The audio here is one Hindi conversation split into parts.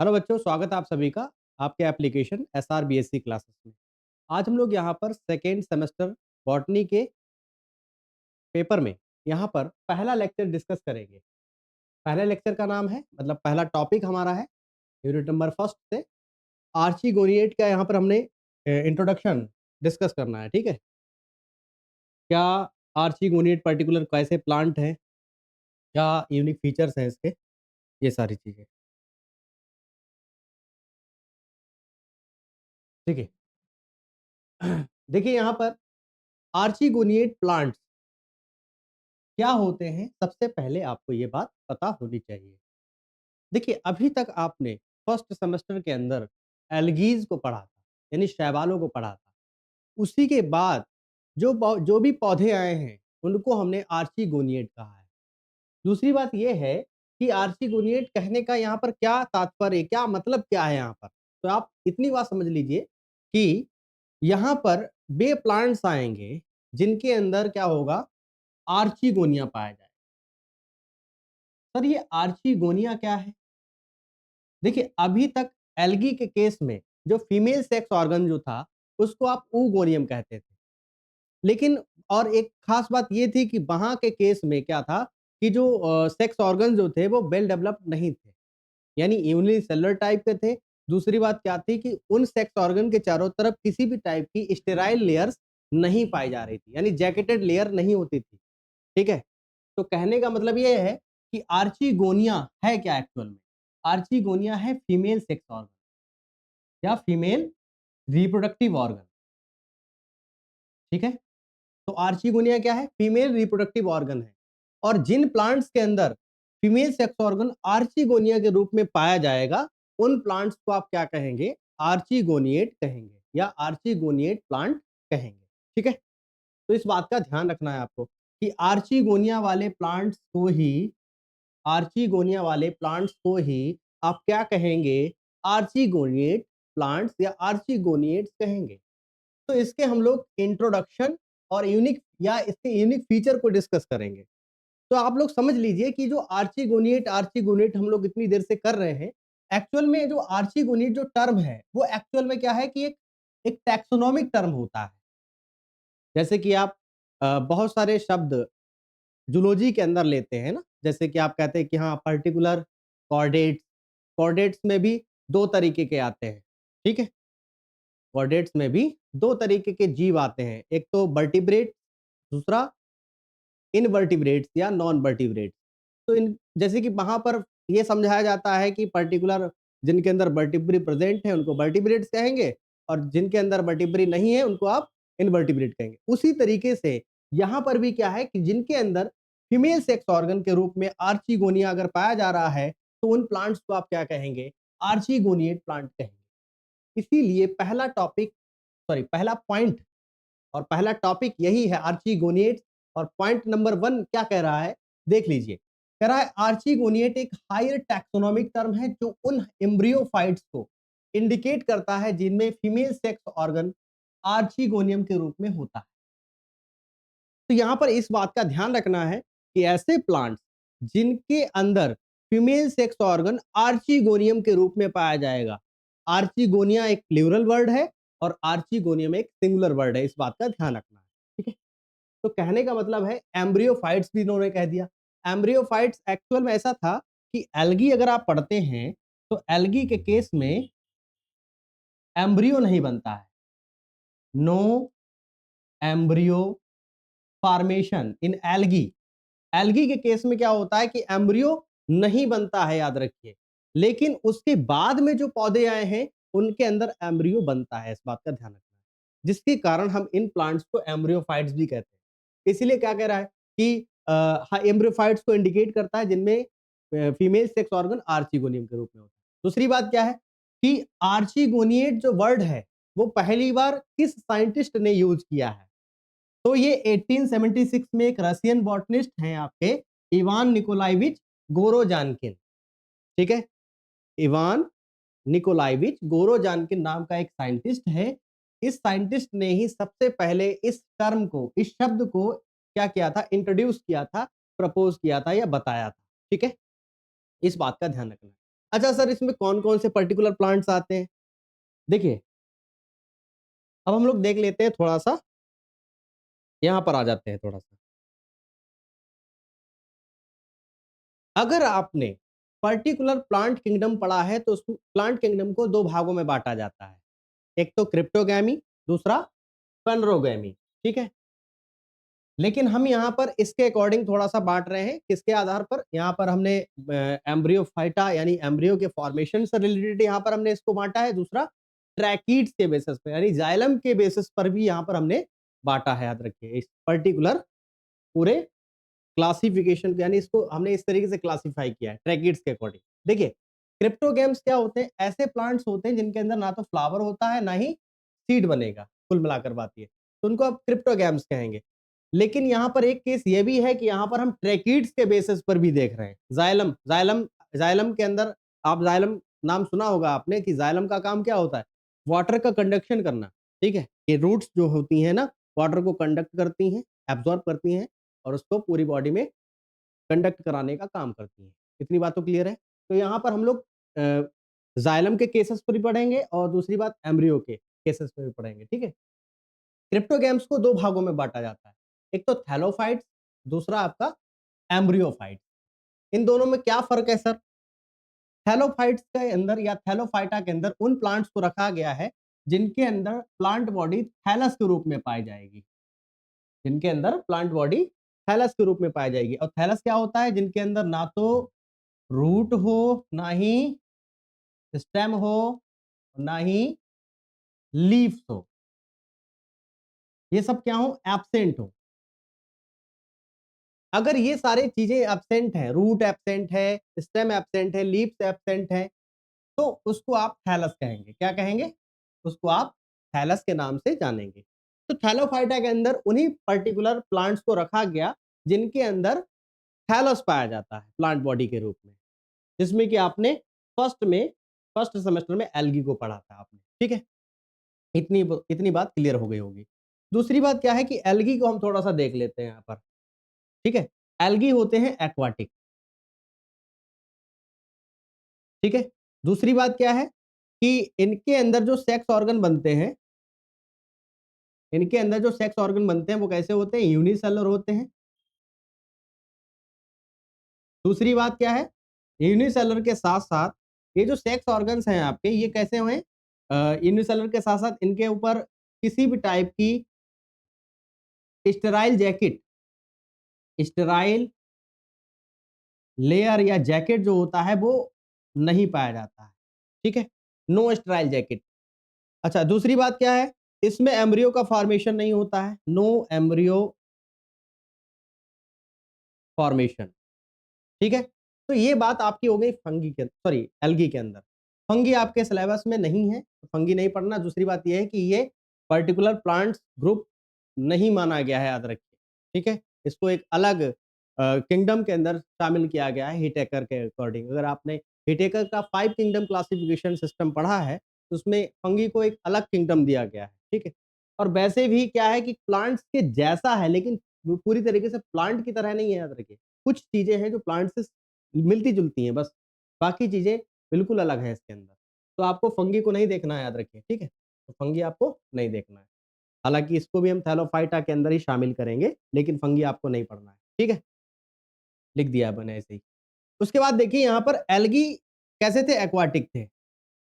हेलो बच्चों, स्वागत है आप सभी का आपके एप्लीकेशन एसआर बीएससी क्लासेस में। आज हम लोग यहाँ पर सेकेंड सेमेस्टर बॉटनी के पेपर में यहाँ पर पहला लेक्चर डिस्कस करेंगे। पहले लेक्चर का नाम है, मतलब पहला टॉपिक हमारा है यूनिट नंबर फर्स्ट से आर्चीगोनिएट का यहाँ पर हमने इंट्रोडक्शन डिस्कस करना है। ठीक है, क्या आर्चीगोनिएट पर्टिकुलर कैसे प्लांट है, क्या यूनिक फीचर्स हैं इसके, ये सारी चीज़ें। ठीक है, देखिए यहाँ पर आर्चीगोनिएट प्लांट्स क्या होते हैं, सबसे पहले आपको ये बात पता होनी चाहिए। देखिए, अभी तक आपने फर्स्ट सेमेस्टर के अंदर एल्गीज़ को पढ़ा था, यानी शैवालों को पढ़ा था। उसी के बाद जो भी पौधे आए हैं, उनको हमने आर्चीगोनिएट कहा है। दूसरी बात ये है कि आर्चीगोनिएट कहने का यहाँ पर क्या तात्पर्य, क्या मतलब क्या है यहाँ पर? तो आप इतनी बात समझ लीजिए कि यहाँ पर वे प्लांट्स आएँगे, जिनके अंदर क्या होगा, आर्चीगोनिया पाया जाएगा। सर, ये आर्चीगोनिया क्या है? देखिए, अभी तक एल्गी के केस में जो फीमेल सेक्स ऑर्गन जो था, उसको आप oogonia कहते थे। लेकिन और एक खास बात ये थी कि वहाँ के केस में क्या था कि जो सेक्स ऑर्गन जो थे वो वेल डेवलप्ड नहीं थे, यानी यूनिसेलुलर टाइप के थे। दूसरी बात क्या थी कि उन सेक्स ऑर्गन के चारों तरफ किसी भी टाइप की स्टेराइल लेयर्स नहीं पाई जा रही थी, यानी जैकेटेड लेयर नहीं होती थी। ठीक है? तो कहने का मतलब ये है कि आर्चीगोनिया है क्या एक्चुअल में? आर्चीगोनिया है फीमेल सेक्स ऑर्गन या फीमेल रिप्रोडक्टिव ऑर्गन। ठीक है? तो आर्चीगोनिया क्या है? फीमेल रिप्रोडक्टिव ऑर्गन है। और जिन प्लांट्स के अंदर फीमेल सेक्स ऑर्गन आर्चीगोनिया के रूप में पाया जाएगा, उन प्लांट्स को आप क्या कहेंगे? आर्चीगोनिएट कहेंगे या आर्चीगोनिएट प्लांट कहेंगे। ठीक है? तो इस बात का ध्यान रखना है आपको कि आर्चीगोनिया वाले प्लांट्स को ही आप क्या कहेंगे? आर्चीगोनिएट प्लांट्स या आर्चीगोनिएट्स कहेंगे। तो इसके हम लोग इंट्रोडक्शन और यूनिक या इसके यूनिक फीचर को डिस्कस करेंगे। तो आप लोग समझ लीजिए कि जो आर्चीगोनिएट आर्चीगोनिएट हम लोग इतनी देर से कर रहे हैं, एक्चुअल में जो आर्चीगोनिएट जो टर्म है, वो एक्चुअल में क्या है कि एक एक टैक्सोनॉमिक टर्म होता है। जैसे कि आप बहुत सारे शब्द जूलॉजी के अंदर लेते हैं ना, जैसे कि आप कहते हैं कि हाँ पर्टिकुलर कॉर्डेट्स, कॉर्डेट्स में भी 2 तरीके के आते हैं। ठीक है? कॉर्डेट्स में भी 2 तरीके के जीव आते हैं, एक तो वर्टिब्रेट, दूसरा इनवर्टिब्रेट्स या नॉन वर्टिब्रेट्स। तो इन जैसे कि वहाँ पर ये समझाया जाता है कि पर्टिकुलर जिनके अंदर वर्टिब्री प्रेज़ेंट है उनको वर्टिब्रेट्स कहेंगे और जिनके अंदर वर्टिब्री नहीं है उनको आप इनवर्टिब्रेट कहेंगे। उसी तरीके से यहाँ पर भी क्या है कि जिनके अंदर फीमेल सेक्स ऑर्गन के रूप में आर्चीगोनिया अगर पाया जा रहा है, तो उन प्लांट्स को आप क्या कहेंगे? आर्चीगोनिएट प्लांट कहेंगे। इसीलिए पहला पॉइंट और पहला टॉपिक यही है आर्चीगोनिएट। और पॉइंट नंबर 1 क्या कह रहा है? देख लीजिए। कह रहा है आर्चीगोनिएट एक हायर टैक्सोनॉमिक टर्म है जो उन एम्ब्रियोफाइट्स को इंडिकेट करता है जिनमें फीमेल सेक्स ऑर्गन आर्चीगोनियम के रूप में होता है। तो यहाँ पर इस बात का ध्यान रखना है कि ऐसे प्लांट्स जिनके अंदर फीमेल सेक्स ऑर्गन आर्चीगोनियम के रूप में पाया जाएगा। आर्चीगोनिया एक प्लूरल वर्ड है और आर्चीगोनियम एक सिंगुलर वर्ड है, इस बात का ध्यान रखना है। ठीक है? तो कहने का मतलब है एम्ब्रियोफाइट्स भी इन्होंने कह दिया। एम्ब्रियोफाइट्स एक्चुअल में ऐसा था कि एल्गी अगर आप पढ़ते हैं, तो एल्गी के केस में एम्ब्रियो नहीं बनता है। No embryo formation in algae. Algae के केस में क्या होता है कि एम्ब्रियो नहीं बनता है, याद रखिए। लेकिन उसके बाद में जो पौधे आए हैं, उनके अंदर एम्ब्रियो बनता है, इस बात का ध्यान रखना है। जिसके कारण हम इन प्लांट्स को एम्ब्रियोफाइट्स भी कहते हैं। इसीलिए क्या कह रहा है कि हाँ, एम्ब्रियोफाइट्स को इंडिकेट करता है जिनमें फीमेल सेक्स ऑर्गन आर्चीगोनियम के रूप में होता है। दूसरी बात क्या है कि आर्चीगोनिएट जो वर्ड है, वो पहली बार किस साइंटिस्ट ने यूज किया है? तो ये 1876 में एक रशियन बॉटनिस्ट हैं आपके इवान निकोलाइविच गोरोजानकिन। ठीक है? इवान निकोलाइविच गोरोजानकिन नाम का एक साइंटिस्ट है। इस साइंटिस्ट ने ही सबसे पहले इस टर्म को, इस शब्द को क्या किया था? इंट्रोड्यूस किया था, प्रपोज किया था या बताया था। ठीक है? इस बात का ध्यान रखना है। अच्छा सर, इसमें कौन-कौन से पर्टिकुलर प्लांट्स आते हैं? देखिए, अब हम लोग देख लेते हैं थोड़ा-सा, यहाँ पर आ जाते हैं थोड़ा-सा। अगर आपने पर्टिकुलर प्लांट किंगडम पढ़ा है, तो उस प्लांट किंगडम को 2 भागों में बाँटा जाता है। एक तो क्रिप्टोगैमी, दूसरा फ़ेनरोगैमी, ठीक है? लेकिन हम यहाँ पर इसके अकॉर्डिंग थोड़ा-सा बाँट रहे हैं, किसके आधार पर? यहाँ पर हमने एम्ब्रियोफाइटा यानी एम्ब्रियो के फॉर्मेशन से रिलेटेड यहाँ पर हमने इसको बाँटा है, दूसरा ट्रैकीड्स के बेसिस पे यानी जाइलम के बेसिस पर भी यहाँ पर हमने बाँटा है, याद रखिए। इस पर्टिकुलर पूरे क्लासिफिकेशन यानी इसको हमने इस तरीके से क्लासिफाई किया है ट्रैकिड्स के अकॉर्डिंग। देखिए, क्रिप्टोगैम्स क्या होते हैं? ऐसे प्लांट्स होते हैं जिनके अंदर ना तो फ्लावर होता है, ना ही सीड बनेगा, कुल मिलाकर बात ये। तो उनको आप क्रिप्टोगैम्स कहेंगे। लेकिन यहाँ पर एक केस ये भी है कि यहाँ पर हम ट्रैकिड्स के बेसिस पर भी देख रहे हैं। जाइलम जाइलम जाइलम के अंदर आप जाइलम नाम सुना होगा आपने कि जाइलम का काम क्या होता है? वाटर का कंडक्शन करना, ठीक है? ये रूट्स जो होती हैं ना, वाटर को कंडक्ट करती हैं, एब्ज़ॉर्ब करती हैं और उसको पूरी बॉडी में कंडक्ट कराने का काम करती हैं। इतनी बात तो क्लियर है? तो यहाँ पर हम लोग जाइलम के केसेस पर भी पढ़ेंगे और दूसरी बात एम्ब्रियो के केसेस पे भी पढ़ेंगे, ठीक है? क्रिप्टोगैम्स को 2 भागों में बाँटा जाता है। एक तो थैलोफाइट्स, दूसरा आपका एम्ब्रियोफाइट्स। इन दोनों में क्या फ़र्क है सर? थैलोफाइट्स के अंदर या थैलोफाइटा के अंदर उन प्लांट्स को रखा गया है, जिनके अंदर प्लांट बॉडी थैलस के रूप में पाई जाएगी। जिनके अंदर प्लांट बॉडी थैलस के रूप में पाई जाएगी और थैलस क्या होता है? जिनके अंदर ना तो रूट हो, ना ही स्टेम हो, ना ही लीव्स हो। ये सब क्या हो? एब्सेंट हो। अगर ये सारी चीज़ें एब्सेंट हैं, रूट एब्सेंट है, स्टेम एब्सेंट है, लीव्स एब्सेंट हैं, तो उसको आप थैलस कहेंगे। क्या कहेंगे? उसको आप थैलस के नाम से जानेंगे। तो थैलोफाइटा के अंदर उन्हीं पर्टिकुलर प्लांट्स को रखा गया, जिनके अंदर थैलस पाया जाता है प्लांट बॉडी के रूप में। जिसमें कि आपने फर्स्ट सेमेस्टर में एल्गी को पढ़ा था आपने, ठीक है? इतनी बात क्लियर हो गई होगी। दूसरी बात क्या है कि एल्गी को हम थोड़ा-सा देख लेते हैं यहाँ पर, ठीक है? एल्गी होते हैं एक्वाटिक, ठीक है? दूसरी बात क्या है कि इनके अंदर जो सेक्स ऑर्गन बनते हैं, इनके अंदर जो सेक्स ऑर्गन बनते हैं वो कैसे होते हैं? यूनिसेलुलर होते हैं। दूसरी बात क्या है? यूनिसेलुलर के साथ-साथ ये जो सेक्स ऑर्गन्स हैं आपके ये कैसे हुए? यूनिसेलुलर के साथ-साथ इनके ऊपर किसी भी टाइप की स्टेराइल जैकेट स्टेराइल लेयर या जैकेट जो होता है वो नहीं पाया जाता है, ठीक है? No sterile jacket. अच्छा दूसरी बात क्या है? इसमें एम्ब्रियो का फॉर्मेशन नहीं होता है, नो एम्ब्रियो फॉर्मेशन, ठीक है? तो ये बात आपकी हो गई फंगी के सॉरी एल्गी के अंदर। फंगी आपके सिलेबस में नहीं है, तो फंगी नहीं पढ़ना। दूसरी बात ये है कि ये पर्टिकुलर प्लांट्स ग्रुप नहीं माना गया है, याद रखिए, ठीक है? इसको एक अलग किंगडम के अंदर शामिल किया गया है हिटेकर के अकॉर्डिंग। अगर आपने हिटेकर का 5 किंगडम क्लासिफिकेशन सिस्टम पढ़ा है, तो उसमें फंगी को एक अलग किंगडम दिया गया है, ठीक है? और वैसे भी क्या है कि प्लांट्स के जैसा है, लेकिन वो पूरी तरीके से प्लांट की तरह नहीं है, याद रखिए। कुछ चीज़ें हैं जो प्लांट से मिलती-जुलती हैं बस, बाकी चीज़ें बिल्कुल अलग हैं इसके अंदर। तो आपको फंगी को नहीं देखना है, याद रखिए, ठीक है? तो फंगी आपको नहीं देखना है। हालाँकि इसको भी हम थैलोफाइटा के अंदर ही शामिल करेंगे, लेकिन फंगी आपको नहीं पढ़ना है, ठीक है? लिख दिया है मैंने ऐसे ही। उसके बाद देखिए यहाँ पर एल्गी कैसे थे? एक्वाटिक थे।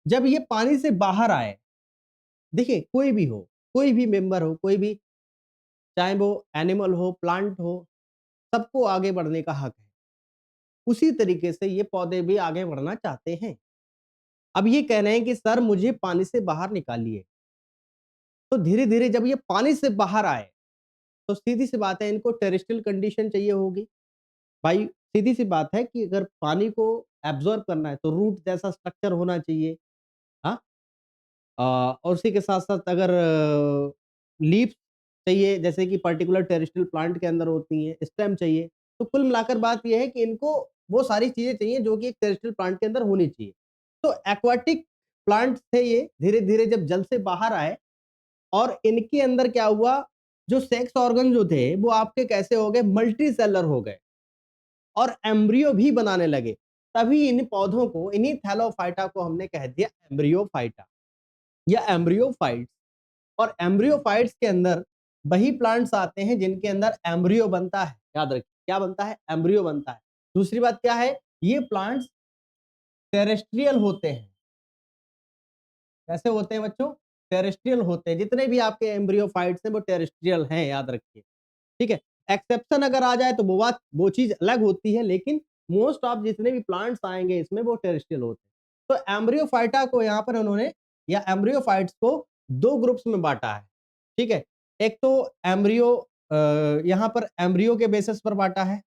जब ये पानी से बाहर आए, देखिए कोई भी मेंबर हो, कोई भी चाहे वो एनिमल हो, प्लांट हो, सबको आगे बढ़ने का हक है। उसी तरीके से ये पौधे भी आगे बढ़ना चाहते हैं। अब ये कह रहे हैं कि सर मुझे पानी से बाहर निकालिए। तो धीरे-धीरे जब ये पानी से बाहर आए, तो सीधी-सी बात है इनको टेरेस्ट्रियल कंडीशन चाहिए होगी। भाई सीधी-सी बात है कि अगर पानी को एब्ज़ॉर्ब करना है तो रूट जैसा स्ट्रक्चर होना चाहिए। हाँ? और उसी के साथ-साथ अगर लीव्स चाहिए जैसे कि पर्टिकुलर टेरेस्ट्रियल प्लांट के अंदर होती हैं, स्टेम चाहिए। तो कुल मिलाकर बात ये है कि इनको वो सारी चीज़ें चाहिए जो कि एक टेरेस्ट्रियल प्लांट के अंदर होनी चाहिए। तो एक्वाटिक प्लांट्स थे ये, धीरे-धीरे जब जल से बाहर आए और इनके अंदर क्या हुआ, जो सेक्स ऑर्गन जो थे, वो आपके कैसे हो गए? मल्टी सेलुलर हो गए और एम्ब्रियो भी बनाने लगे। तभी इन पौधों को, इन्हीं थैलोफाइटा को हमने कह दिया एम्ब्रियोफाइटा या एम्ब्रियोफाइट्स। और एम्ब्रियोफाइट्स के अंदर वही प्लांट्स आते हैं जिनके अंदर एम्ब्रियो बनता है। याद रखिए, क्या बनता है? एम्ब्रियो बनता है। दूसरी बात क्या है? ये प्लांट्स टेरेस्ट्रियल होते हैं। कैसे होते हैं बच्चों? टेरेस्ट्रियल होते हैं। जितने भी आपके एम्ब्रियोफाइट्स हैं वो टेरेस्ट्रियल हैं, याद रखिए। ठीक है? एक्सेप्शन अगर आ जाए तो वो चीज़ अलग होती है, लेकिन मोस्ट ऑफ जितने भी प्लांट्स आएँगे इसमें वो टेरेस्ट्रियल होते हैं। तो एम्ब्रियोफाइटा को यहाँ पर उन्होंने, या एम्ब्रियोफाइट्स को 2 ग्रुप्स में बाँटा है। ठीक है? एक तो एम्ब्रियो यहाँ पर एम्ब्रियो के बेसिस पर बाँटा है,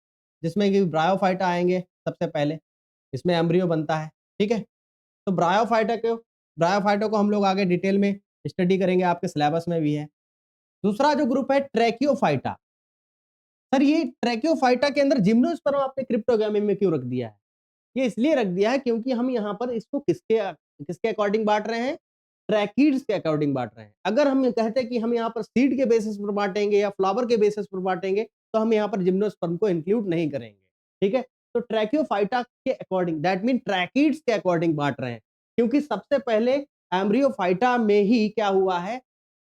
जिसमें कि ब्रायोफाइटा आएँगे सबसे पहले। इसमें एम्ब्रियो बनता है। ठीक है? तो ब्रायोफाइटा को हम लोग आगे डिटेल में स्टडी करेंगे, आपके सिलेबस में भी है। दूसरा जो ग्रुप है ट्रैकियोफाइटा। सर ये ट्रैकियोफाइटा के अंदर जिम्नोस्पर्म आपने क्रिप्टोगामी में क्यों रख दिया है? ये इसलिए रख दिया है क्योंकि हम यहाँ पर इसको किसके अकॉर्डिंग बाँट रहे हैं? ट्रैकिड्स के अकॉर्डिंग बाँट रहे हैं। अगर हम ये कहते हैं कि हम यहाँ पर सीड के बेसिस पर बाँटेंगे या फ्लावर के बेसिस पर बाँटेंगे, तो हम यहाँ पर जिम्नोस्पर्म को इंक्लूड नहीं करेंगे। ठीक है? तो ट्रैकियोफाइटा के अकॉर्डिंग, दैट मीन ट्रैकिड्स के अकॉर्डिंग बाँट रहे हैं। क्योंकि सबसे पहले एम्ब्रियोफाइटा में ही क्या हुआ है?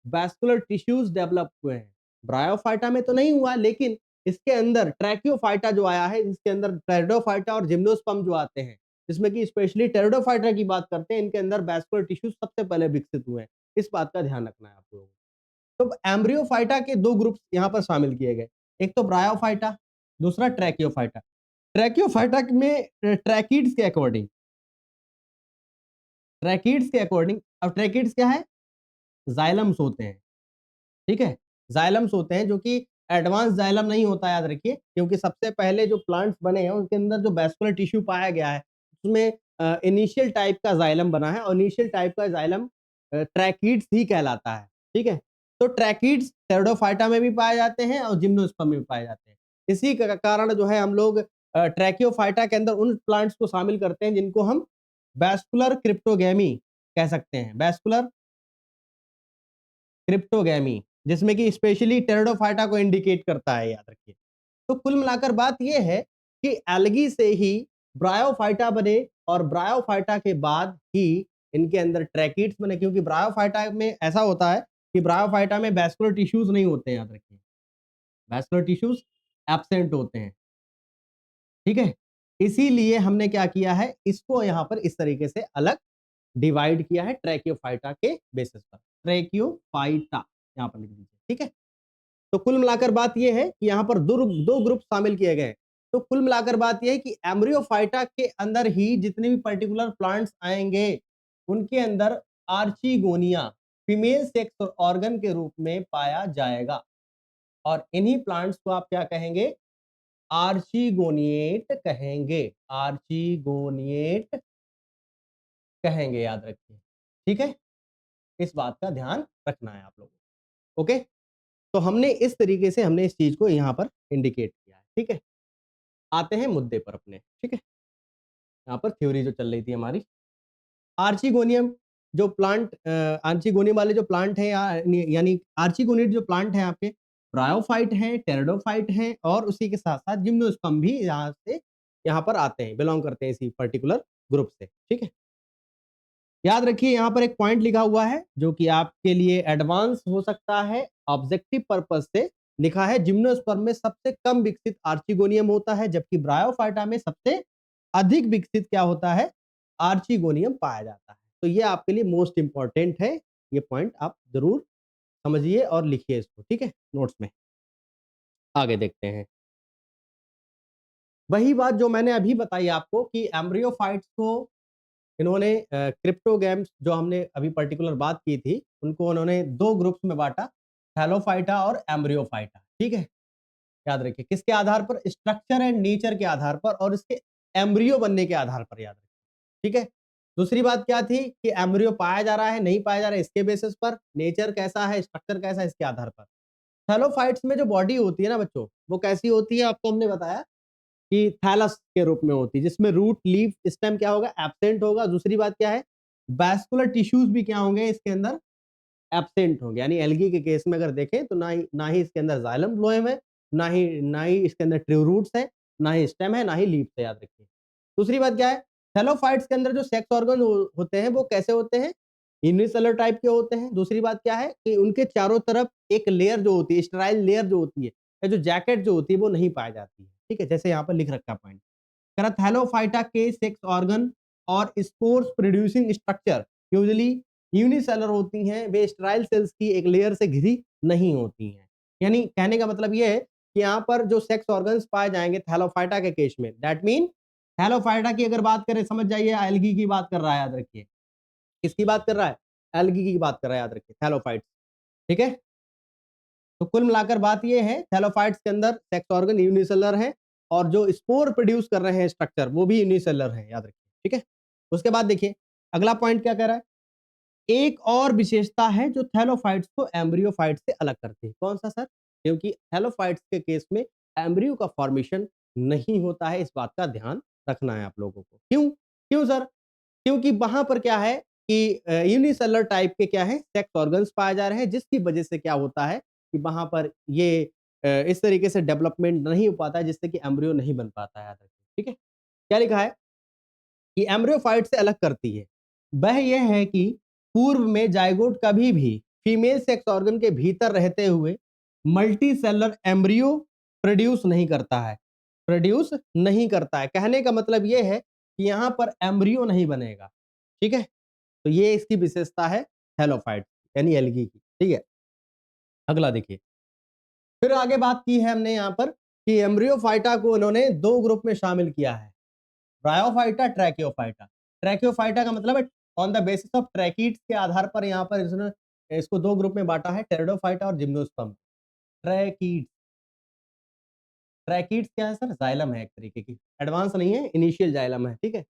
वैस्कुलर टिश्यूज डेवलप हुए हैं। ब्रायोफाइटा में तो नहीं हुआ, लेकिन इसके अंदर ट्रैकियोफाइटा जो आया है, इसके अंदर टेरिडोफाइटा और जिम्नोस्पर्म जो आते हैं, जिसमें कि स्पेशली टेरिडोफाइटा की बात करते हैं, इनके अंदर वैस्कुलर टिश्यूज सबसे पहले विकसित हुए हैं। इस बात का ध्यान रखना है आप लोगों को। तो एम्ब्रियोफाइटा के 2 ग्रुप्स यहाँ पर शामिल किए गए। एक तो ब्रायोफाइटा, दूसरा ट्रैकियोफाइटा। ट्रैकियोफाइटा में ट्रैकिड्स के अकॉर्डिंग, अब ट्रैकिड्स क्या है? जाइलम्स होते हैं। ठीक है? जाइलम्स होते हैं, जो कि एडवांस जाइलम नहीं होता, याद रखिए, क्योंकि सबसे पहले जो प्लांट्स बने हैं उनके अंदर जो वैस्कुलर टिश्यू पाया गया है, उसमें इनिशियल टाइप का जाइलम बना है, और इनिशियल टाइप का जाइलम ट्रैकिड्स ही कहलाता है। ठीक है? तो ट्रैकिड्स टेरिडोफाइटा में भी पाए जाते हैं और जिम्नोस्पर्म में भी पाए जाते हैं। इसी का कारण जो है हम लोग ट्रैकियोफाइटा के अंदर उन प्लांट्स को शामिल करते हैं जिनको हम वैस्कुलर क्रिप्टोगैमी कह सकते हैं। वैस्कुलर क्रिप्टोगैमी, जिसमें कि स्पेशली टेरिडोफाइटा को इंडिकेट करता है, याद रखिए। तो कुल मिलाकर बात ये है कि एल्गी से ही ब्रायोफाइटा बने, और ब्रायोफाइटा के बाद ही इनके अंदर ट्रैकिड्स बने, क्योंकि ब्रायोफाइटा में ऐसा होता है कि ब्रायोफाइटा में वैस्कुलर टिश्यूज नहीं होते हैं, याद रखिए। वैस्कुलर टिश्यूज एब्सेंट होते हैं। ठीक है? इसीलिए हमने क्या किया है, इसको यहाँ पर इस तरीके से अलग डिवाइड किया है ट्रैकियोफाइटा के बेसिस पर। ट्रैकियोफाइटा यहाँ पर लिख दीजिए। ठीक है? तो कुल मिलाकर बात यह है कि यहाँ पर दो ग्रुप शामिल किए गए। तो कुल मिलाकर बात यह है कि एम्ब्रियोफाइटा के अंदर ही जितने भी पर्टिकुलर प्लांट्स आएंगे, उनके अंदर आर्चिगोनिया फीमेल सेक्स ऑर्गन के रूप में पाया जाएगा, और इन्हीं प्लांट्स को आप क्या कहेंगे? आर्चिगोनिएट कहेंगे। आर्चिगोनिएट कहेंगे, याद रखिए। ठीक है? इस बात का ध्यान रखना है आप लोगों को। ओके? तो हमने इस तरीके से हमने इस चीज को यहाँ पर इंडिकेट किया है। ठीक है? आते हैं मुद्दे पर अपने। ठीक है? यहाँ पर थ्योरी जो चल रही थी हमारी, आर्चिगोनियम जो प्लांट, आर्चिगोनियम वाले जो प्लांट है, यानी आर्चिगोनियट जो प्लांट है आपके, ब्रायोफाइट हैं, टेरिडोफाइट हैं, और उसी के साथ साथ जिम्नोस्पर्म भी यहाँ पर आते हैं, बिलोंग करते हैं इसी पर्टिकुलर ग्रुप से। ठीक है? याद रखिए, यहाँ पर एक पॉइंट लिखा हुआ है जो कि आपके लिए एडवांस हो सकता है, ऑब्जेक्टिव पर्पस से लिखा है। जिम्नोस्पर्म में सबसे कम विकसित आर्चिगोनियम होता है, जबकि ब्रायोफाइटा में सबसे अधिक विकसित क्या होता है? आर्चिगोनियम पाया जाता है। तो ये आपके लिए मोस्ट इंपॉर्टेंट है। ये पॉइंट आप जरूर समझिए और लिखिए इसको। ठीक है? नोट्स में आगे देखते हैं। वही बात जो मैंने अभी बताई आपको कि एम्ब्रियोफाइट्स को इन्होंने क्रिप्टोगैम्स जो हमने अभी पर्टिकुलर बात की थी, उनको उन्होंने 2 ग्रुप्स में बाँटा, थैलोफाइटा और एम्ब्रियोफाइटा। ठीक है? याद रखिए, किसके आधार पर? स्ट्रक्चर एंड नेचर के आधार पर, और इसके एम्ब्रियो बनने के आधार पर, याद रखिए। ठीक है? दूसरी बात क्या थी कि एम्ब्रियो पाया जा रहा है, नहीं पाया जा रहा है, इसके बेसिस पर, नेचर कैसा है, स्ट्रक्चर कैसा है, इसके आधार पर। थैलोफाइट्स में जो बॉडी होती है ना बच्चों, वो कैसी होती है? आपको हमने बताया कि थैलस के रूप में होती है, जिसमें रूट, लीफ, स्टेम क्या होगा? एब्सेंट होगा। दूसरी बात क्या है? वैस्कुलर टिश्यूज भी क्या होंगे इसके अंदर? एब्सेंट होंगे। यानी एल्गी के केस में अगर देखें तो ना ही इसके अंदर जाइलम फ्लोएम है, ना ही इसके अंदर ट्रू रूट्स है, ना ही स्टेम है, ना ही लीफ है, याद रखिए। दूसरी बात क्या है, थैलोफाइट्स के अंदर जो सेक्स ऑर्गन होते हैं वो कैसे होते हैं, यूनिसेलुलर टाइप के होते हैं। दूसरी बात क्या है कि उनके चारों तरफ एक लेयर जो होती है, स्टेराइल लेयर जो होती है या जो जैकेट जो होती है वो नहीं पाई जाती है, ठीक है, जैसे यहाँ पर लिख रखा है पॉइंट। कह रहा थैलोफाइटा के सेक्स ऑर्गन और spores producing structure usually unicellular होती हैं, वे स्टेराइल सेल्स की एक लेयर से घिरी नहीं होती हैं। यानी कहने का मतलब ये है कि यहाँ पर जो सेक्स ऑर्गन्स पाए जाएंगे थैलोफाइटा के केस में, दैट मीन थैलोफाइटा की अगर बात करें, समझ जाइए एल्गी की बात कर रहा है, याद रखिए। किसकी बात कर रहा है, एल्गी की बात कर रहा है, याद रखिए, थैलोफाइट्स, ठीक है। तो कुल मिलाकर बात ये है, थैलोफाइट्स के अंदर सेक्स ऑर्गन यूनिसेलुलर है और जो स्पोर प्रोड्यूस कर रहे हैं स्ट्रक्चर वो भी यूनिसेलुलर है, याद रखिए, ठीक है। उसके बाद देखिए अगला पॉइंट क्या कह रहा है, एक और विशेषता है जो थैलोफाइट्स को एम्ब्रियोफाइट्स से अलग करती है। कौन सा सर, क्योंकि थैलोफाइट्स के केस में एम्ब्रियो का फॉर्मेशन नहीं होता है, इस बात का ध्यान रखना है आप लोगों को। क्यों, क्यों सर, क्योंकि वहां पर क्या है कि यूनिसेलुलर टाइप के क्या है सेक्स ऑर्गन्स पाए जा रहे हैं, जिसकी वजह से क्या होता है कि वहां पर ये इस तरीके से डेवलपमेंट नहीं हो पाता है, जिससे कि एम्ब्रियो नहीं बन पाता है, याद रखिए, ठीक है। क्या लिखा है कि एम्ब्रियोफाइट से अलग करती है, वह यह है कि पूर्व में जाइगोट कभी भी फीमेल सेक्स ऑर्गन के भीतर रहते हुए मल्टी सेलर एम्ब्रियो प्रोड्यूस नहीं करता है, प्रोड्यूस नहीं करता है। कहने का मतलब यह है कि यहाँ पर एम्ब्रियो नहीं बनेगा, ठीक है। तो ये इसकी विशेषता है हेलोफाइट यानी एल्गी की, ठीक है। अगला देखिए, फिर आगे बात की है हमने यहाँ पर कि एम्ब्रियोफाइटा को उन्होंने दो ग्रुप में शामिल किया है, ब्रायोफाइटा, ट्रैकियोफाइटा। ट्रैकियोफाइटा का मतलब है on the basis of tracheids के आधार पर यहाँ पर इसने इसको दो ग्रुप में बांटा है, टेरिडोफाइटा और जिम्नोस्पर्म। ट्रैकीड्स, ट्रैकीड्स क्या है सर, जाइलम है एक तरीके की, एडवांस नहीं है, इनिशियल जाइलम है, ठीक है।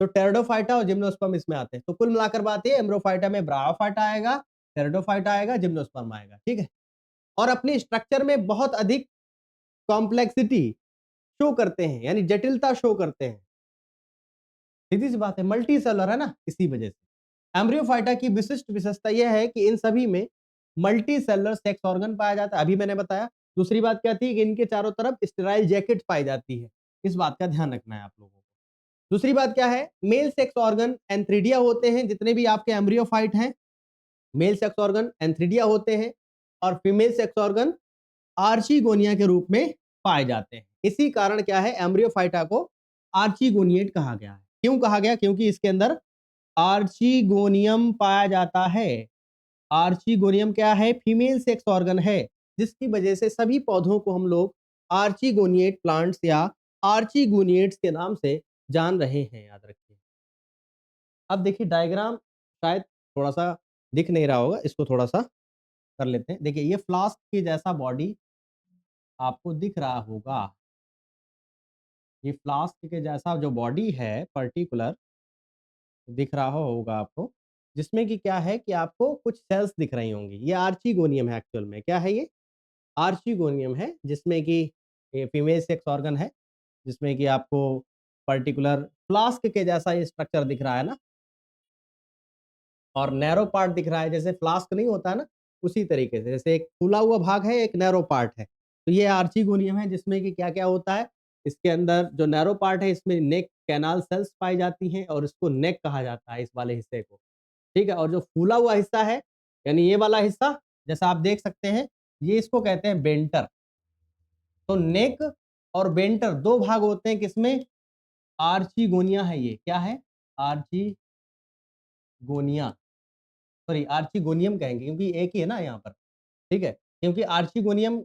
तो टेरिडोफाइटा और जिम्नोस्पर्म इसमें आते हैं। तो कुल मिलाकर बात ये, एम्ब्रोफाइटा में ब्रायोफाइटा आएगा, टेरिडोफाइटा आएगा, जिम्नोस्पर्म आएगा, ठीक है। और अपने स्ट्रक्चर में बहुत अधिक कॉम्प्लेक्सिटी शो करते हैं, यानी जटिलता शो करते हैं। सीधी सी बात है, मल्टी सेलर है ना, इसी वजह से। एम्ब्रियोफाइटा की विशिष्ट विशेषता यह है कि इन सभी में मल्टी सेलर सेक्स ऑर्गन पाया जाता है, अभी मैंने बताया। दूसरी बात क्या थी कि इनके चारों तरफ स्टेराइल जैकेट पाई जाती है, इस बात का ध्यान रखना है आप लोगों को। दूसरी बात क्या है, मेल सेक्स ऑर्गन एंथ्रीडिया होते हैं, जितने भी आपके एम्ब्रियोफाइट हैं मेल सेक्स ऑर्गन एंथ्रीडिया होते हैं और फीमेल सेक्स ऑर्गन आर्चीगोनिया के रूप में पाए जाते हैं। इसी कारण क्या है एम्ब्रियोफाइटा को आर्चीगोनिएट कहा गया है। क्यों कहा गया, क्योंकि इसके अंदर आर्चीगोनियम पाया जाता है। आर्चीगोनियम क्या है, फीमेल सेक्स ऑर्गन है, जिसकी वजह से सभी पौधों को हम लोग आर्चीगोनिएट प्लांट्स या आर्चीगोनिएट्स के नाम से जान रहे हैं, याद रखिए। अब देखिए डायग्राम शायद थोड़ा सा दिख नहीं रहा होगा, इसको थोड़ा सा कर लेते हैं। देखिए ये फ्लास्क के जैसा बॉडी आपको दिख रहा होगा, ये फ्लास्क के जैसा जो बॉडी है पर्टिकुलर दिख रहा होगा आपको, जिसमें कि क्या है कि आपको कुछ सेल्स दिख रही होंगी। ये आर्चीगोनियम है, एक्चुअल में क्या है ये आर्चीगोनियम है, जिसमें कि ये फीमेल सेक्स ऑर्गन है, जिसमें कि आपको पर्टिकुलर फ्लास्क के जैसा ये स्ट्रक्चर दिख रहा है ना, और नैरो पार्ट दिख रहा है, जैसे फ्लास्क नहीं होता है ना, उसी तरीके से, जैसे एक फूला हुआ भाग है, एक नैरो पार्ट है। तो ये आर्चीगोनियम है, जिसमें कि क्या-क्या होता है, इसके अंदर जो नैरो पार्ट है, इसमें नेक कैनाल सेल्स पाई जाती हैं और इसको नेक कहा जाता है, इस वाले हिस्से को, ठीक है। और जो फूला हुआ हिस्सा है, यानी ये वाला हिस्सा, जैसा आप देख सकते हैं, ये इसको कहते हैं बेंटर। तो नेक और बेंटर 2 भाग होते हैं किसमें, आर्चीगोनिया है ये, क्या है? आर्चीगोनिया, सॉरी आर्चीगोनियम कहेंगे क्योंकि एक ही है ना यहाँ पर, ठीक है? क्योंकि आर्चीगोनियम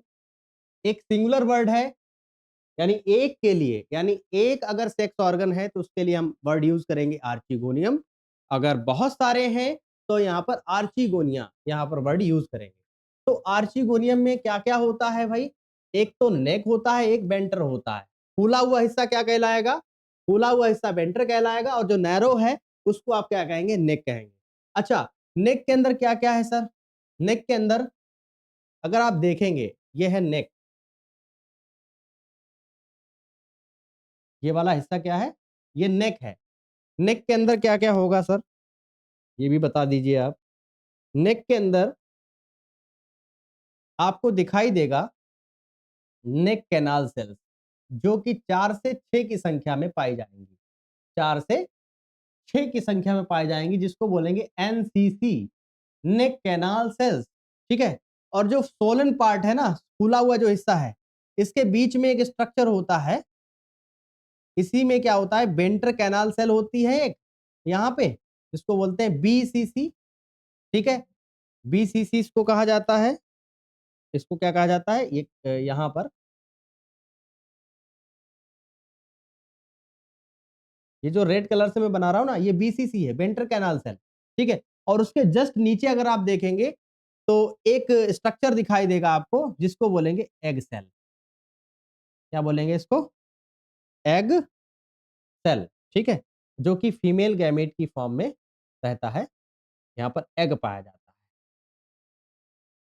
एक सिंगुलर वर्ड है, यानी एक के लिए, यानी एक अगर सेक्स ऑर्गन है तो उसके लिए हम वर्ड यूज करेंगे आर्चीगोनियम। अगर बहुत सारे हैं तो यहाँ पर आर्चीगोनिया यहाँ पर वर्ड यूज करेंगे। तो आर्चीगोनियम में क्या-क्या होता है भाई? एक तो नेक होता है, एक बेंटर होता है। फूला हुआ हिस्सा क्या कहलाएगा? फूला हुआ हिस्सा बेंटर कहलाएगा और जो नैरो है उसको आप क्या कहेंगे? नेक कहेंगे। अच्छा, नेक के अंदर क्या-क्या है सर? नेक के अंदर अगर आप देखेंगे, ये है नेक। ये वाला हिस्सा क्या है? ये नेक है। नेक के अंदर क्या-क्या होगा सर? ये भी बता दीजिए आप। नेक के अंदर आपको दिखाई देगा नेक कैनाल सेल्स। जो कि 4 से 6 की संख्या में पाई जाएंगी, 4 से 6 की संख्या में पाई जाएंगी, जिसको बोलेंगे एनसीसी, नेक कैनाल सेल्स, ठीक है। और जो सोलन पार्ट है ना, फूला हुआ जो हिस्सा है, इसके बीच में एक स्ट्रक्चर होता है, इसी में क्या होता है, वेंट्र कैनाल सेल होती है एक यहाँ पे, जिसको बोलते हैं बीसीसी, ठीक है। बीसीसी इसको कहा जाता है, इसको क्या कहा जाता है, ये यहाँ पर ये जो रेड कलर से मैं बना रहा हूँ ना, ये बीसीसी है, वेंट्र कैनाल सेल, ठीक है। और उसके जस्ट नीचे अगर आप देखेंगे तो एक स्ट्रक्चर दिखाई देगा आपको, जिसको बोलेंगे एग सेल। क्या बोलेंगे इसको, एग सेल, ठीक है, जो कि फीमेल गैमेट की फॉर्म में रहता है, यहाँ पर एग पाया जाता है,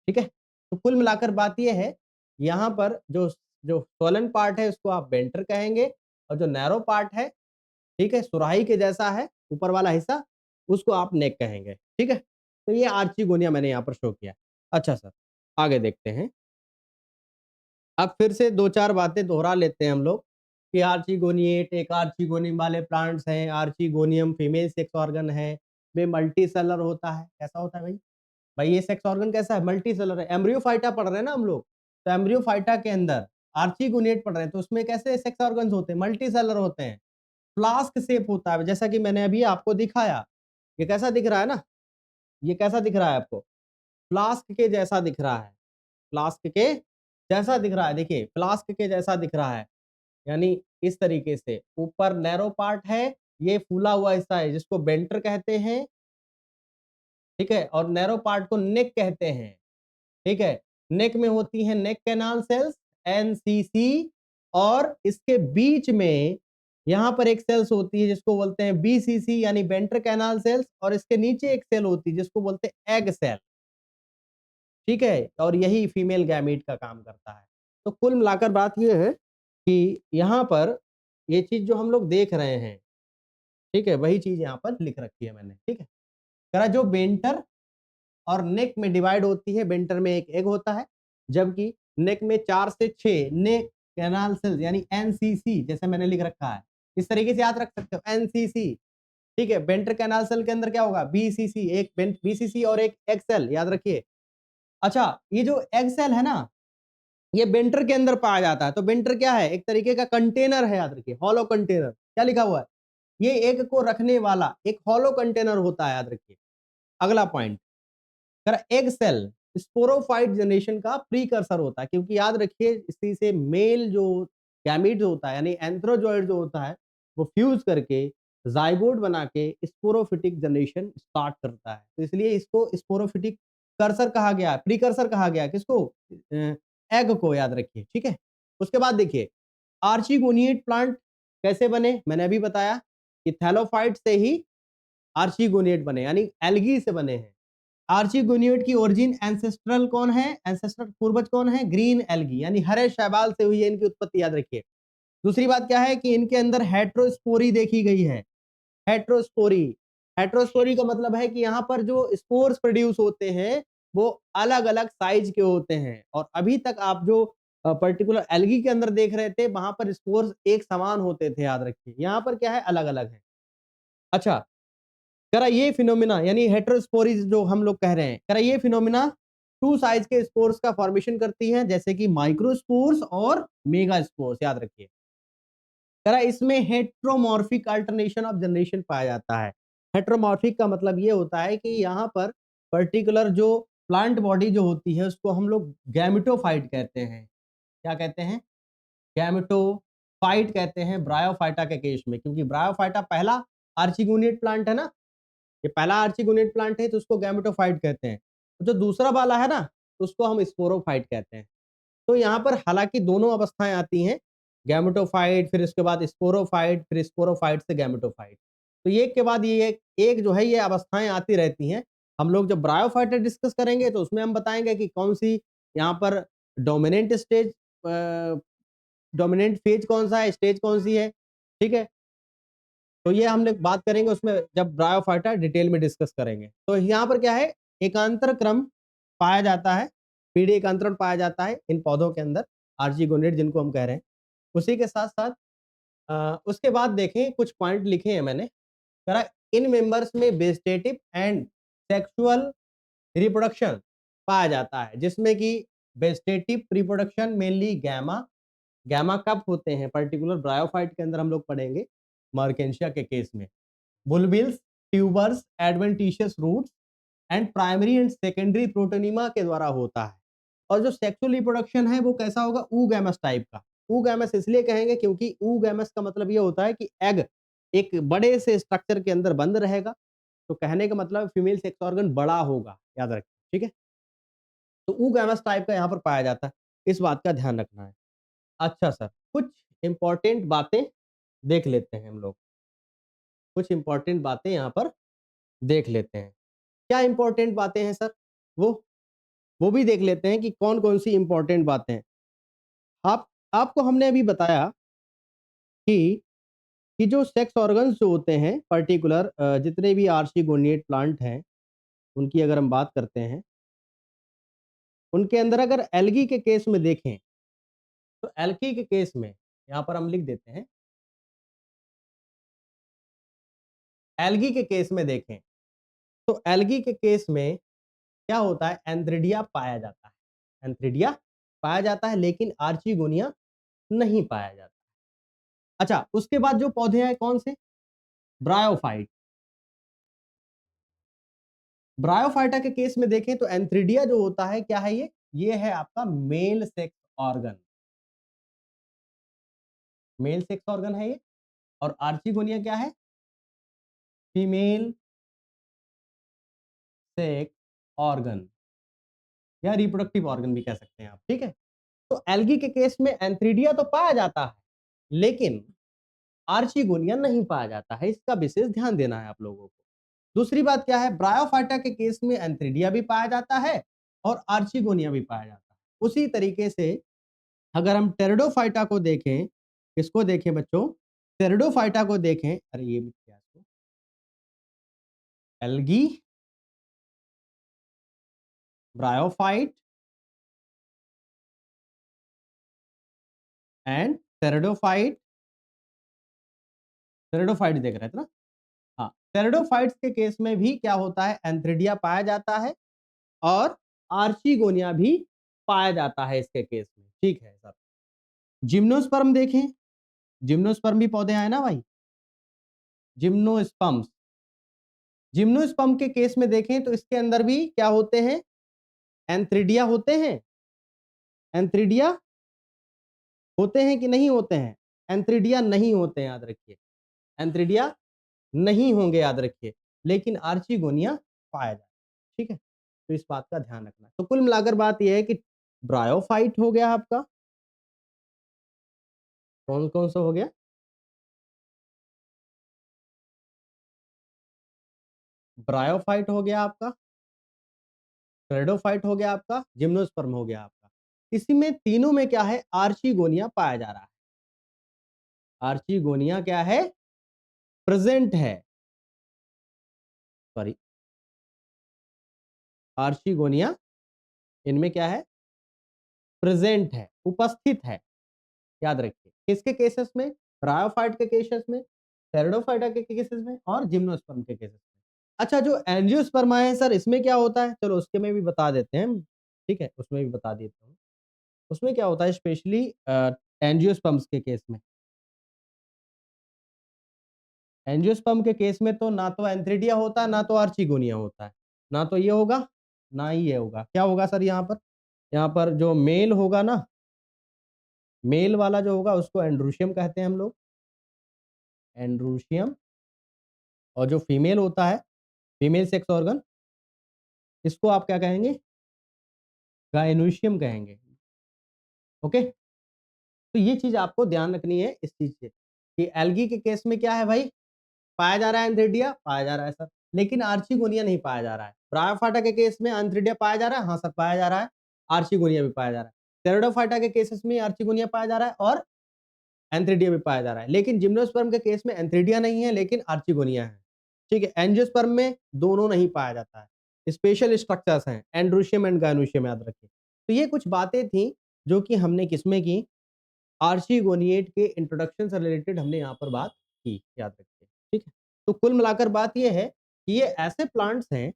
ठीक है। तो कुल मिलाकर बात ये है, यहाँ पर जो जो सोलन पार्ट है उसको आप वेंट्र कहेंगे, और जो नैरो पार्ट है, ठीक है, सुराही के जैसा है ऊपर वाला हिस्सा, उसको आप नेक कहेंगे, ठीक है। तो ये आर्चिगोनिया मैंने यहाँ पर शो किया। अच्छा सर, आगे देखते हैं। अब फिर से 2-4 बातें दोहरा लेते हैं हम लोग, कि आर्चिगोनिएट एक आर्चिगोनियम वाले प्लांट्स हैं, आर्चिगोनियम फीमेल सेक्स ऑर्गन है, वे मल्टी सेलर होता है। कैसा होता है भाई? भाई ये सेक्स ऑर्गन कैसा है? मल्टी सेलर है। एम्ब्रियोफाइटा पढ़ रहे हैं ना हम लोग, तो एम्ब्रियोफाइटा के अंदर आर्चिगोनिएट पढ़ रहे हैं, तो उसमें कैसे सेक्स ऑर्गन्स होते हैं? मल्टी सेलर होते हैं। फ्लास्क शेप होता है, जैसा कि मैंने अभी आपको दिखाया। ये कैसा दिख रहा है ना? ये कैसा दिख रहा है आपको? फ्लास्क के जैसा दिख रहा है। फ्लास्क के जैसा दिख रहा है, देखिए फ्लास्क के जैसा दिख रहा है। यानी इस तरीके से ऊपर नैरो पार्ट है, ये फूला हुआ हिस्सा है जिसको वेंट्र कहते हैं, ठीक है, और नैरो पार्ट को नेक कहते हैं, ठीक है। नेक में होती है नेक कैनाल सेल्स, एनसीसी, और इसके बीच में यहाँ पर एक सेल्स होती है जिसको बोलते हैं बीसीसी, यानी वेंट्र कैनाल सेल्स, और इसके नीचे एक सेल होती है जिसको बोलते हैं एग सेल, ठीक है, और यही फीमेल गैमीट का काम करता है। तो कुल मिलाकर बात ये है कि यहाँ पर ये चीज़ जो हम लोग देख रहे हैं, ठीक है, वही चीज़ यहाँ पर लिख रखी है मैंने, ठीक है। कह रहा जो वेंटर और नेक में डिवाइड होती है, वेंटर में एक एग होता है, जबकि नेक में 4 से 6 नेक कैनाल सेल्स, यानी एनसीसी, जैसे मैंने लिख रखा है, इस तरीके से याद रख सकते हो, एनसीसी, ठीक है। वेंटर कैनाल सेल के अंदर क्या होगा? बीसीसी, एक बीसीसी और एक एग सेल, याद रखिए। अच्छा, ये जो एग सेल है ना, ये वेंटर के अंदर पाया जाता है। तो वेंटर क्या है? एक तरीके का कंटेनर है, याद रखिए, हॉलो कंटेनर। क्या लिखा हुआ है? ये एग को रखने वाला एक हॉलो कंटेनर होता है, याद रखिए। अगला point, egg cell sporophyte generation का प्रीकर्सर होता है, क्योंकि याद रखिए इसी से मेल जो गैमीट जो होता है, यानी एंथ्रोजॉइड जो होता है, वो फ्यूज करके जाइगोट बना के स्पोरोफिटिक जनरेशन स्टार्ट करता है। तो इसलिए इसको स्पोरोफिटिक कर्सर कहा गया, प्रीकर्सर कहा गया, किसको? एग को, याद रखिए, ठीक है। उसके बाद देखिए, आर्चिगोनिएट प्लांट कैसे बने? मैंने अभी बताया कि थैलोफाइट से ही आर्चिगोनिएट बने, यानी एल्गी से बने हैं। आर्चिगोनिएट की ओरिजिन एंसेस्ट्रल कौन है? एंसेस्ट्रल पूर्वज कौन है? ग्रीन एल्गी, यानी हरे शैवाल से हुई है इनकी उत्पत्ति, याद रखिए। दूसरी बात क्या है कि इनके अंदर हेट्रोस्पोरी देखी गई है। हेट्रोस्पोरी, हेट्रोस्पोरी का मतलब है कि यहाँ पर जो स्पोर्स प्रोड्यूस होते हैं, वो अलग अलग साइज के होते हैं, और अभी तक आप जो पर्टिकुलर एल्गी के अंदर देख रहे थे, वहां पर स्पोर्स एक समान होते थे, याद रखिए। यहाँ पर क्या है? अलग अलग है। अच्छा, करा ये फिनोमिना, यानी हेटेरोस्पोरीज जो हम लोग कह रहे हैं, करा ये फिनोमिना टू साइज के स्पोर्स का फॉर्मेशन करती हैं, जैसे कि माइक्रोस्पोर्स और मेगा स्पोर्स, याद रखिए। करा इसमें हेट्रोमॉर्फिक अल्टरनेशन ऑफ जनरेशन पाया जाता है। हेट्रोमॉर्फिक का मतलब ये होता है कि यहाँ पर पर्टिकुलर जो प्लांट बॉडी जो होती है, उसको हम लोग गैमेटोफाइट कहते हैं। क्या कहते हैं? गैमेटोफाइट कहते हैं ब्रायोफाइटा के केस में, क्योंकि ब्रायोफाइटा पहला आर्चिगोनिएट प्लांट है ना, ये पहला आर्चिगोनिएट प्लांट है, तो उसको गैमेटोफाइट कहते हैं। तो जो दूसरा वाला है ना, तो उसको हम स्पोरोफाइट कहते हैं। तो यहाँ पर हालांकि दोनों अवस्थाएं आती हैं, गैमेटोफाइट, फिर उसके बाद स्पोरोफाइट, फिर स्पोरोफाइट से गैमेटोफाइट। तो ये एक के बाद ये एक जो है ये अवस्थाएं आती रहती हैं। हम लोग जब ब्रायोफाइट डिस्कस करेंगे तो उसमें हम बताएंगे कि कौन सी यहाँ पर डोमिनेंट स्टेज, डोमिनेंट फेज कौन सा है, स्टेज कौन सी है, ठीक है। तो ये हम लोग बात करेंगे उसमें, जब ब्रायोफाइटा डिटेल में डिस्कस करेंगे। तो यहाँ पर क्या है? एकांतर क्रम पाया जाता है, पीढ़ी एकांतरण पाया जाता है इन पौधों के अंदर, आर्चिगोनिएट जिनको हम कह रहे हैं। उसी के साथ-साथ उसके बाद देखें कुछ पॉइंट लिखे हैं मैंने, करा इन मेंबर्स में वेजिटेटिव एंड सेक्सुअल रिप्रोडक्शन पाया जाता है, जिसमें कि vegetative reproduction mainly gemma gemma कब होते हैं पर्टिकुलर ब्रायोफाइट के अंदर हम लोग पढ़ेंगे मर्केंशिया के केस में। Bulbils, tubers, adventitious roots and primary and secondary protonema के द्वारा होता है। और जो सेक्सुअल रिप्रोडक्शन है वो कैसा होगा? oogamous टाइप का। oogamous इसलिए कहेंगे क्योंकि oogamous का मतलब ये होता है कि एग एक बड़े से स्ट्रक्चर के अंदर बंद रहेगा। तो कहने का मतलब फीमेल सेक्स ऑर्गन बड़ा होगा, याद रखें, ठीक है? तो oogamous टाइप का यहाँ पर पाया जाता है। इस बात का ध्यान रखना है। अच्छा सर, कुछ इम्पोर्टेंट बातें देख लेते हैं हम लोग। कुछ इम्पोर्टेंट बातें यहाँ पर देख लेते हैं। क्या इम्पोर्टेंट बातें हैं सर? वो भी देख लेते हैं कि कौन-कौन सी इम्पोर्टेंट बातें हैं। आपको हमने अभी बताया कि जो सेक्स ऑर्गन्स जो होते हैं पर्टिकुलर जितने भी आर्चिगोनिएट प्लांट हैं, उनकी अगर हम बात करते हैं, उनके अंदर अगर एल्गी के केस में देखें, तो एल्गी के केस में यहाँ पर हम लिख देते हैं, एल्गी के केस में देखें, तो एल्गी के केस में क्या होता है? एंथ्रिडिया पाया जाता है। एंथ्रिडिया पाया जाता है लेकिन आर्चिगोनिया नहीं पाया जाता। अच्छा, उसके बाद जो पौधे हैं कौन से? ब्रायोफाइट। ब्रायोफाइटा के केस में देखें तो एंथ्रिडिया जो होता है क्या है ये? ये है आपका male sex organ. Male sex organ है ये। और आर्चिगोनिया क्या है? फीमेल सेक्स ऑर्गन या रिप्रोडक्टिव ऑर्गन भी कह सकते हैं आप, ठीक है? तो एल्गी के केस में एंथ्रिडिया तो पाया जाता है, लेकिन आर्चिगोनिया नहीं पाया जाता है। इसका विशेष ध्यान देना है आप लोगों को। दूसरी बात क्या है? ब्रायोफाइटा के केस में एंथ्रिडिया भी पाया जाता है और आर्चिगोनिया भी पाया जाता है। उसी तरीके से अगर हम टेरिडोफाइटा को देखें, किसको देखें बच्चों? टेरिडोफाइटा को देखें, अरे ये भी क्या है? Algae, bryophyte and pteridophyte. Pteridophyte देख रहे थे ना? हाँ, टेरिडोफाइट्स के केस में भी क्या होता है? एंथ्रिडिया पाया जाता है और आर्चिगोनिया भी पाया जाता है इसके केस में, ठीक है सर। जिम्नोस्पर्म देखें, जिम्नोस्पर्म भी पौधे आए ना भाई? जिम्नोस्पर्म्स, जिम्नोस्पर्म के केस में देखें तो इसके अंदर भी क्या होते हैं? एंथ्रिडिया होते हैं। एंथ्रिडिया होते हैं कि नहीं होते हैं? एंथ्रिडिया नहीं होते हैं, याद रखिए। एंथ्रिडिया नहीं होंगे, याद रखिए। लेकिन आर्चिगोनिया पाया जाए, ठीक है? तो इस बात का ध्यान रखना। तो कुल मिलाकर बात यह है कि ब्रायोफाइट हो गया आपका, कौन-कौन सा हो गया? ब्रायोफाइट हो गया आपका, टेरिडोफाइट हो गया आपका, जिम्नोस्पर्म हो गया आपका। इसी में तीनों में क्या है? आर्चिगोनिया पाया जा रहा है। आर्चिगोनिया क्या है? प्रेजेंट है। सॉरी, आर्चिगोनिया इनमें क्या है? प्रेजेंट है, उपस्थित है। याद रखिए। किसके केसेस में? ब्रायोफाइट के केसेस में, टेरिडोफाइटा के केसेस में और जिम्नोस्पर्म के केसेस में। अच्छा, जो एंजियोस्पर्म है सर, इसमें क्या होता है? चलो उसके में भी बता देते हैं हम, ठीक है? उसमें भी बता देता हूँ। उसमें क्या होता है स्पेशली एंजियोस्पर्म्स के केस में? एंजियोस्पर्म के केस में तो ना तो एंथ्रिडिया होता है, ना तो आर्चिगोनिया होता है। ना तो ये होगा, ना ही ये होगा। क्या होगा सर यहाँ पर? यहाँ पर जो मेल होगा ना, मेल वाला जो होगा उसको एंड्रूशियम कहते हैं हम लोग, एंड्रूशियम। और जो फीमेल होता है, फीमेल सेक्स ऑर्गन, इसको आप क्या कहेंगे? गायनोशियम कहेंगे। ओके? तो ये चीज़ आपको ध्यान रखनी है इस चीज़ से, कि एल्गी के केस में क्या है भाई? पाया जा रहा है एंथ्रिडिया, पाया जा रहा है सर, लेकिन आर्चिगोनिया नहीं पाया जा रहा है। ब्रायोफाइटा के केस में एंथ्रिडिया पाया जा रहा है, हाँ सर पाया जा रहा है, आर्चिगोनिया भी पाया जा रहा है। टेरिडोफाइटा के केसेस में आर्चिगोनिया पाया जा रहा है और एंथ्रिडिया भी पाया जा रहा है। लेकिन जिम्नोस्पर्म के केस में एंथ्रिडिया नहीं है लेकिन आर्चिगोनिया है। ठीक है? एंजियोस्पर्म में दोनों नहीं पाया जाता है। स्पेशल स्ट्रक्चर्स हैं, एंड्रोशियम एंड गायनोशियम, याद रखिए। तो ये कुछ बातें थी जो कि हमने किसमें की? आर्चीगोनिएट के इंट्रोडक्शन से रिलेटेड हमने यहाँ पर बात की, याद रखिए, ठीक है? तो कुल मिलाकर बात ये है कि ये ऐसे प्लांट्स हैं,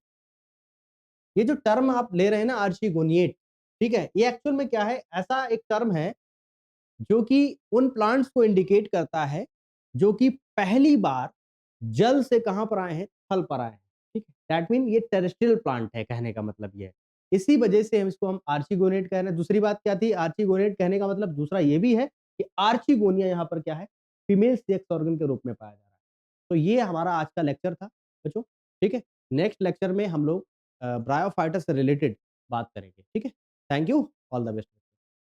ये जो टर्म आप ले रहे हैं ना आर्चीगोनिएट, ठीक है? ये एक्चुअल में क्या है, ऐसा एक टर्म है जो कि उन प्लांट्स को इंडिकेट करता है, जो कि पहली बार जल से कहाँ पर आए हैं? थल पर आए हैं, ठीक है? दैट मीन ये टेरेस्ट्रियल प्लांट है, कहने का मतलब ये है। इसी वजह से हम आर्चिगोनिएट कह रहे हैं। दूसरी बात क्या थी? आर्चिगोनिएट कहने का मतलब दूसरा ये भी है कि आर्चिगोनिया यहाँ पर क्या है? फीमेल सेक्स ऑर्गन के रूप में पाया जा रहा है। तो ये हमारा आज का लेक्चर था बच्चों, ठीक है? नेक्स्ट लेक्चर में हम लोग ब्रायोफाइटा से रिलेटेड बात करेंगे, ठीक है? Thank you, all the best.